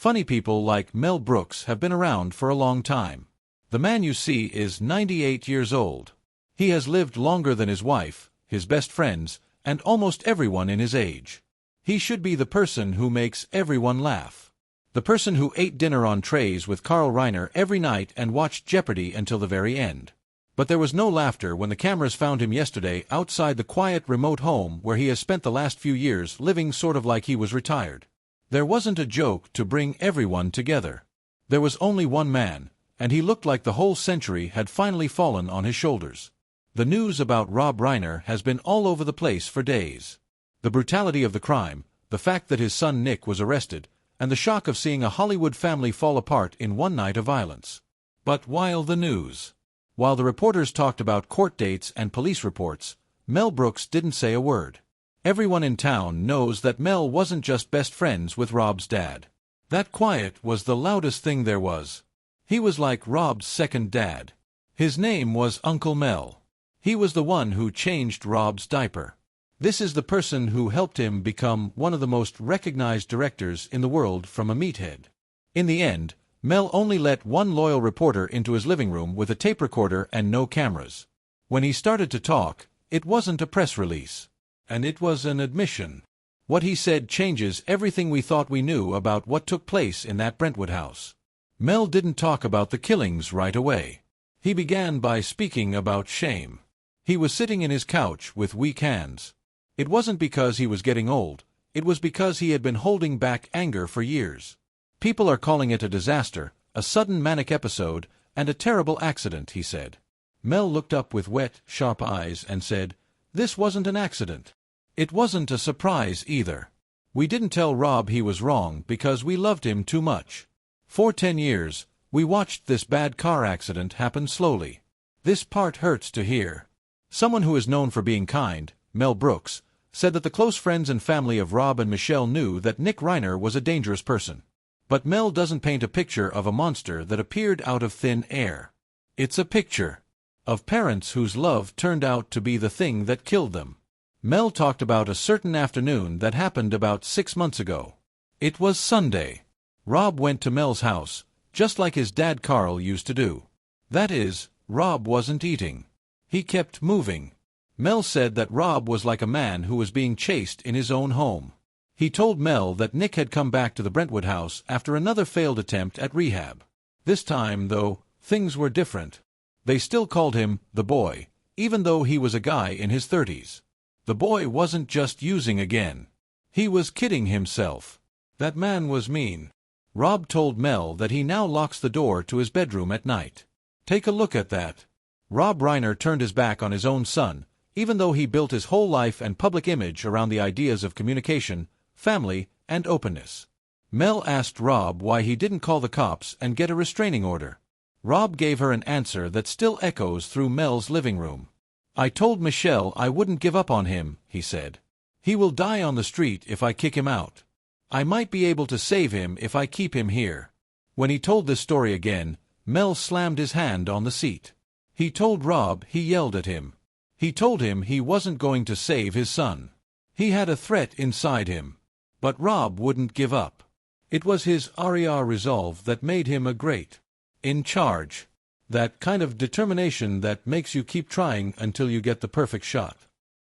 Funny people like Mel Brooks have been around for a long time. The man you see is 98 years old. He has lived longer than his wife, his best friends, and almost everyone in his age. He should be the person who makes everyone laugh. The person who ate dinner on trays with Rob Reiner every night and watched Jeopardy until the very end. But there was no laughter when the cameras found him yesterday outside the quiet remote home where he has spent the last few years living sort of like he was retired. There wasn't a joke to bring everyone together. There was only one man, and he looked like the whole century had finally fallen on his shoulders. The news about Rob Reiner has been all over the place for days. The brutality of the crime, the fact that his son Nick was arrested, and the shock of seeing a Hollywood family fall apart in one night of violence. But while the reporters talked about court dates and police reports, Mel Brooks didn't say a word. Everyone in town knows that Mel wasn't just best friends with Rob's dad. That quiet was the loudest thing there was. He was like Rob's second dad. His name was Uncle Mel. He was the one who changed Rob's diaper. This is the person who helped him become one of the most recognized directors in the world from a meathead. In the end, Mel only let one loyal reporter into his living room with a tape recorder and no cameras. When he started to talk, it wasn't a press release. And it was an admission. What he said changes everything we thought we knew about what took place in that Brentwood house. Mel didn't talk about the killings right away. He began by speaking about shame. He was sitting in his couch with weak hands. It wasn't because he was getting old, it was because he had been holding back anger for years. People are calling it a disaster, a sudden manic episode, and a terrible accident, he said. Mel looked up with wet, sharp eyes and said, "This wasn't an accident. It wasn't a surprise either. We didn't tell Rob he was wrong because we loved him too much. For 10 years, we watched this bad car accident happen slowly. This part hurts to hear." Someone who is known for being kind, Mel Brooks, said that the close friends and family of Rob and Michelle knew that Nick Reiner was a dangerous person. But Mel doesn't paint a picture of a monster that appeared out of thin air. It's a picture of parents whose love turned out to be the thing that killed them. Mel talked about a certain afternoon that happened about 6 months ago. It was Sunday. Rob went to Mel's house, just like his dad Carl used to do. That is, Rob wasn't eating. He kept moving. Mel said that Rob was like a man who was being chased in his own home. He told Mel that Nick had come back to the Brentwood house after another failed attempt at rehab. This time, though, things were different. They still called him the boy, even though he was a guy in his 30s. The boy wasn't just using again. He was kidding himself. That man was mean. Rob told Mel that he now locks the door to his bedroom at night. Take a look at that. Rob Reiner turned his back on his own son, even though he built his whole life and public image around the ideas of communication, family, and openness. Mel asked Rob why he didn't call the cops and get a restraining order. Rob gave her an answer that still echoes through Mel's living room. "I told Michelle I wouldn't give up on him," he said. "He will die on the street if I kick him out. I might be able to save him if I keep him here." When he told this story again, Mel slammed his hand on the seat. He told Rob he yelled at him. He told him he wasn't going to save his son. He had a threat inside him. But Rob wouldn't give up. It was his resolve that made him a great in charge. That kind of determination that makes you keep trying until you get the perfect shot.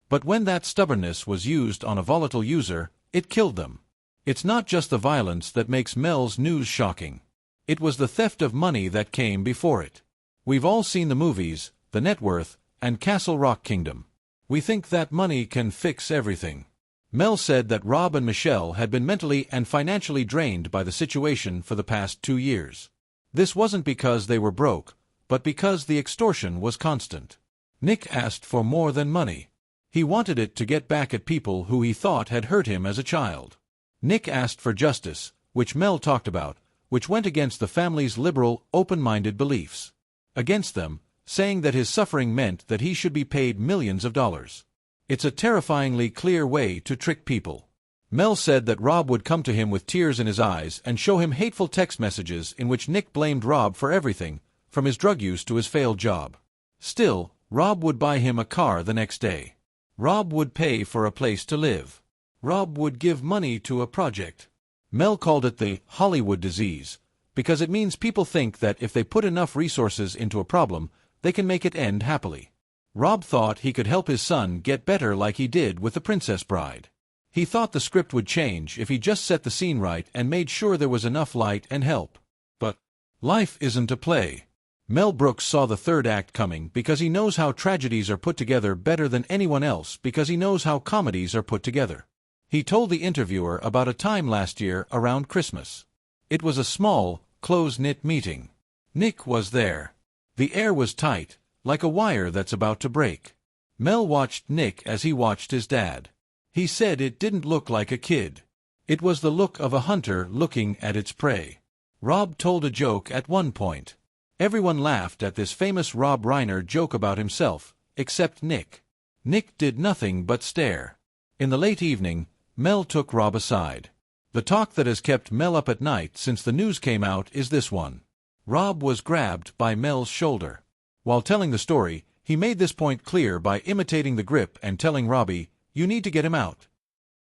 But when that stubbornness was used on a volatile user, it killed them. It's not just the violence that makes Mel's news shocking. It was the theft of money that came before it. We've all seen the movies, The Net Worth, and Castle Rock Kingdom. We think that money can fix everything. Mel said that Rob and Michelle had been mentally and financially drained by the situation for the past 2 years. This wasn't because they were broke, but because the extortion was constant. Nick asked for more than money. He wanted it to get back at people who he thought had hurt him as a child. Nick asked for justice, which Mel talked about, which went against the family's liberal, open-minded beliefs. Against them, saying that his suffering meant that he should be paid millions of dollars. It's a terrifyingly clear way to trick people. Mel said that Rob would come to him with tears in his eyes and show him hateful text messages in which Nick blamed Rob for everything, from his drug use to his failed job. Still, Rob would buy him a car the next day. Rob would pay for a place to live. Rob would give money to a project. Mel called it the Hollywood disease, because it means people think that if they put enough resources into a problem, they can make it end happily. Rob thought he could help his son get better like he did with The Princess Bride. He thought the script would change if he just set the scene right and made sure there was enough light and help. But life isn't a play. Mel Brooks saw the third act coming because he knows how tragedies are put together better than anyone else, because he knows how comedies are put together. He told the interviewer about a time last year around Christmas. It was a small, close-knit meeting. Nick was there. The air was tight, like a wire that's about to break. Mel watched Nick as he watched his dad. He said it didn't look like a kid. It was the look of a hunter looking at its prey. Rob told a joke at one point. Everyone laughed at this famous Rob Reiner joke about himself, except Nick. Nick did nothing but stare. In the late evening, Mel took Rob aside. The talk that has kept Mel up at night since the news came out is this one. Rob was grabbed by Mel's shoulder. While telling the story, he made this point clear by imitating the grip and telling Robbie, "You need to get him out.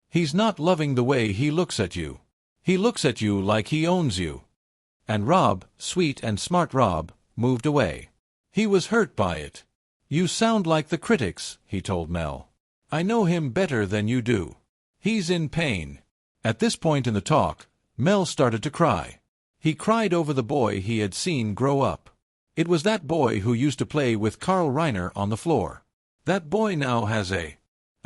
He's not loving the way he looks at you. He looks at you like he owns you." And Rob, sweet and smart Rob, moved away. He was hurt by it. "You sound like the critics," he told Mel. "I know him better than you do. He's in pain." At this point in the talk, Mel started to cry. He cried over the boy he had seen grow up. It was that boy who used to play with Carl Reiner on the floor. That boy now has a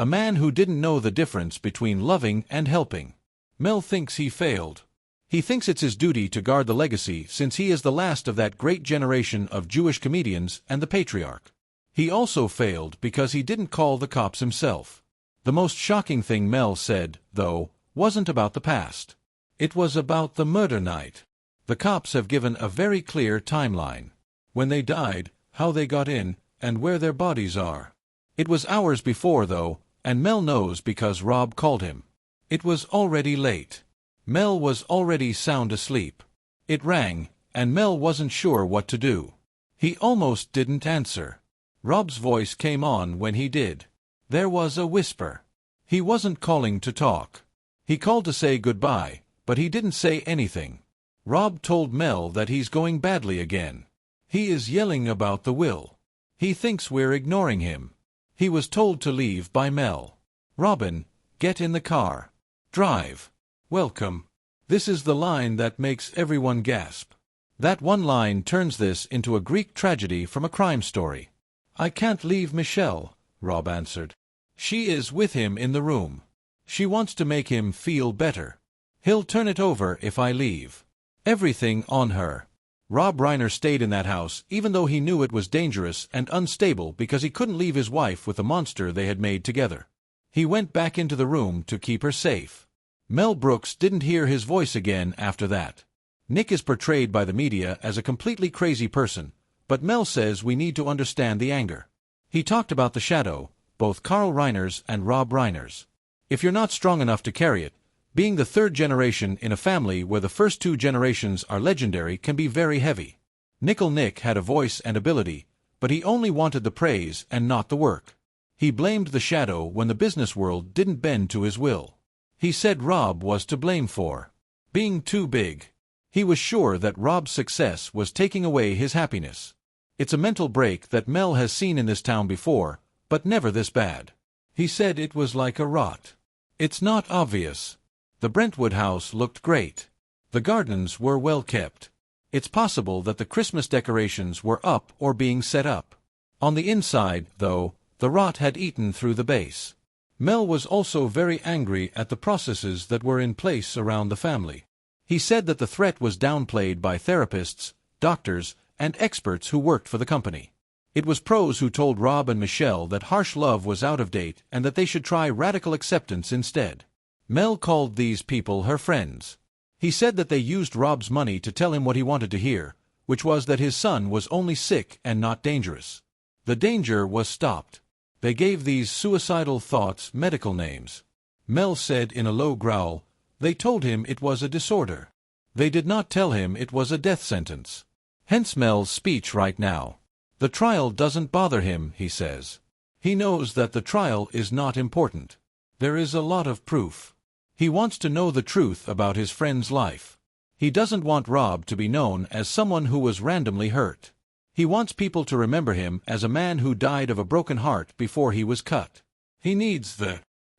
man who didn't know the difference between loving and helping. Mel thinks he failed. He thinks it's his duty to guard the legacy since he is the last of that great generation of Jewish comedians and the patriarch. He also failed because he didn't call the cops himself. The most shocking thing Mel said, though, wasn't about the past. It was about the murder night. The cops have given a very clear timeline. When they died, how they got in, and where their bodies are. It was hours before, though, and Mel knows because Rob called him. It was already late. Mel was already sound asleep. It rang, and Mel wasn't sure what to do. He almost didn't answer. Rob's voice came on when he did. There was a whisper. He wasn't calling to talk. He called to say goodbye, but he didn't say anything. Rob told Mel that he's going badly again. He is yelling about the will. He thinks we're ignoring him. He was told to leave by Mel. "Robin, get in the car. Drive. Welcome." This is the line that makes everyone gasp. That one line turns this into a Greek tragedy from a crime story. "I can't leave Michelle," Rob answered. "She is with him in the room. She wants to make him feel better. He'll turn it over if I leave. Everything on her." Rob Reiner stayed in that house even though he knew it was dangerous and unstable because he couldn't leave his wife with the monster they had made together. He went back into the room to keep her safe. Mel Brooks didn't hear his voice again after that. Nick is portrayed by the media as a completely crazy person, but Mel says we need to understand the anger. He talked about the shadow, both Carl Reiner's and Rob Reiner's. If you're not strong enough to carry it, being the third generation in a family where the first two generations are legendary can be very heavy. Nickel Nick had a voice and ability, but he only wanted the praise and not the work. He blamed the shadow when the business world didn't bend to his will. He said Rob was to blame for being too big. He was sure that Rob's success was taking away his happiness. It's a mental break that Mel has seen in this town before, but never this bad. He said it was like a rot. It's not obvious. The Brentwood house looked great. The gardens were well kept. It's possible that the Christmas decorations were up or being set up. On the inside, though, the rot had eaten through the base. Mel was also very angry at the processes that were in place around the family. He said that the threat was downplayed by therapists, doctors, and experts who worked for the company. It was pros who told Rob and Michelle that harsh love was out of date and that they should try radical acceptance instead. Mel called these people her friends. He said that they used Rob's money to tell him what he wanted to hear, which was that his son was only sick and not dangerous. The danger was stopped. They gave these suicidal thoughts medical names. Mel said in a low growl, they told him it was a disorder. They did not tell him it was a death sentence. Hence Mel's speech right now. The trial doesn't bother him, he says. He knows that the trial is not important. There is a lot of proof. He wants to know the truth about his friend's life. He doesn't want Rob to be known as someone who was randomly hurt. He wants people to remember him as a man who died of a broken heart before he was cut. He needs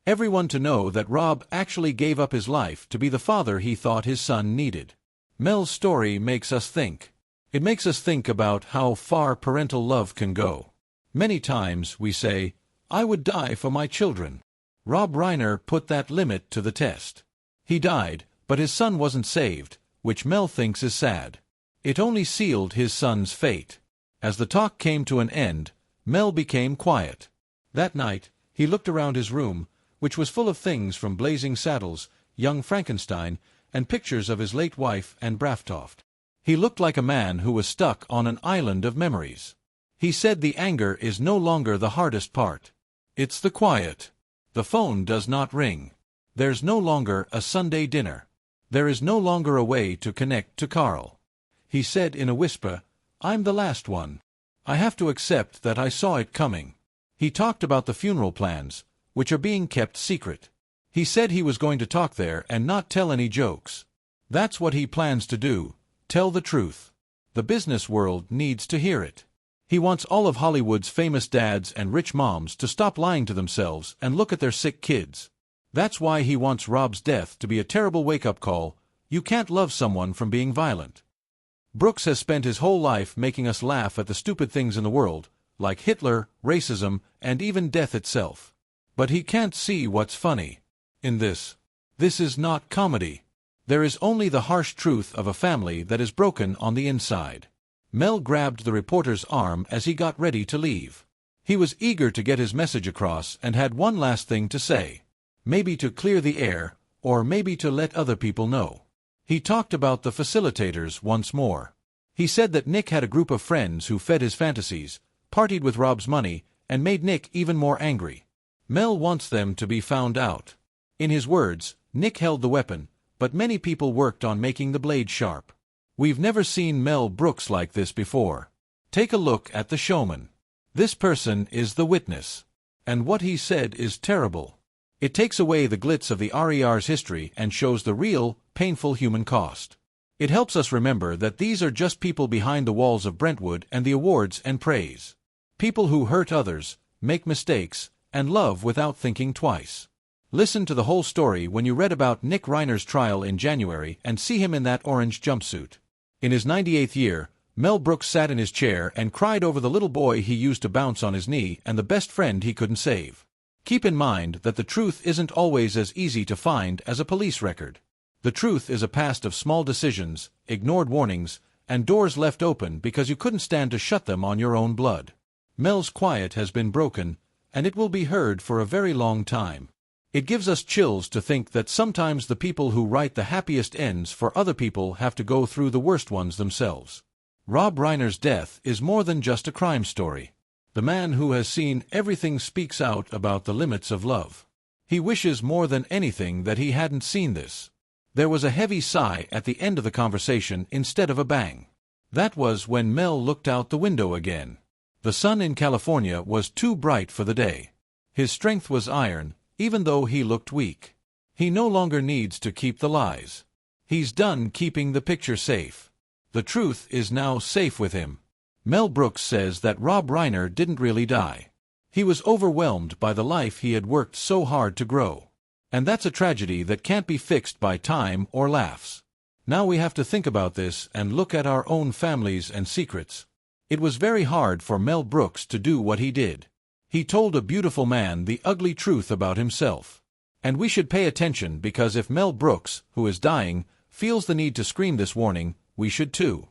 everyone to know that Rob actually gave up his life to be the father he thought his son needed. Mel's story makes us think. It makes us think about how far parental love can go. Many times we say, "I would die for my children." Rob Reiner put that limit to the test. He died, but his son wasn't saved, which Mel thinks is sad. It only sealed his son's fate. As the talk came to an end, Mel became quiet. That night, he looked around his room, which was full of things from Blazing Saddles, Young Frankenstein, and pictures of his late wife and Braftoft. He looked like a man who was stuck on an island of memories. He said the anger is no longer the hardest part. It's the quiet. The phone does not ring. There's no longer a Sunday dinner. There is no longer a way to connect to Carl. He said in a whisper, "I'm the last one. I have to accept that I saw it coming." He talked about the funeral plans, which are being kept secret. He said he was going to talk there and not tell any jokes. That's what he plans to do, tell the truth. The business world needs to hear it. He wants all of Hollywood's famous dads and rich moms to stop lying to themselves and look at their sick kids. That's why he wants Rob's death to be a terrible wake-up call. You can't love someone from being violent. Brooks has spent his whole life making us laugh at the stupid things in the world, like Hitler, racism, and even death itself. But he can't see what's funny in this. This is not comedy. There is only the harsh truth of a family that is broken on the inside. Mel grabbed the reporter's arm as he got ready to leave. He was eager to get his message across and had one last thing to say. Maybe to clear the air, or maybe to let other people know. He talked about the facilitators once more. He said that Nick had a group of friends who fed his fantasies, partied with Rob's money, and made Nick even more angry. Mel wants them to be found out. In his words, Nick held the weapon, but many people worked on making the blade sharp. We've never seen Mel Brooks like this before. Take a look at the showman. This person is the witness. And what he said is terrible. It takes away the glitz of the RER's history and shows the real, painful human cost. It helps us remember that these are just people behind the walls of Brentwood and the awards and praise. People who hurt others, make mistakes, and love without thinking twice. Listen to the whole story when you read about Nick Reiner's trial in January and see him in that orange jumpsuit. In his 98th year, Mel Brooks sat in his chair and cried over the little boy he used to bounce on his knee and the best friend he couldn't save. Keep in mind that the truth isn't always as easy to find as a police record. The truth is a past of small decisions, ignored warnings, and doors left open because you couldn't stand to shut them on your own blood. Mel's quiet has been broken, and it will be heard for a very long time. It gives us chills to think that sometimes the people who write the happiest ends for other people have to go through the worst ones themselves. Rob Reiner's death is more than just a crime story. The man who has seen everything speaks out about the limits of love. He wishes more than anything that he hadn't seen this. There was a heavy sigh at the end of the conversation instead of a bang. That was when Mel looked out the window again. The sun in California was too bright for the day. His strength was iron, even though he looked weak. He no longer needs to keep the lies. He's done keeping the picture safe. The truth is now safe with him. Mel Brooks says that Rob Reiner didn't really die. He was overwhelmed by the life he had worked so hard to grow. And that's a tragedy that can't be fixed by time or laughs. Now we have to think about this and look at our own families and secrets. It was very hard for Mel Brooks to do what he did. He told a beautiful man the ugly truth about himself. And we should pay attention because if Mel Brooks, who is dying, feels the need to scream this warning, we should too.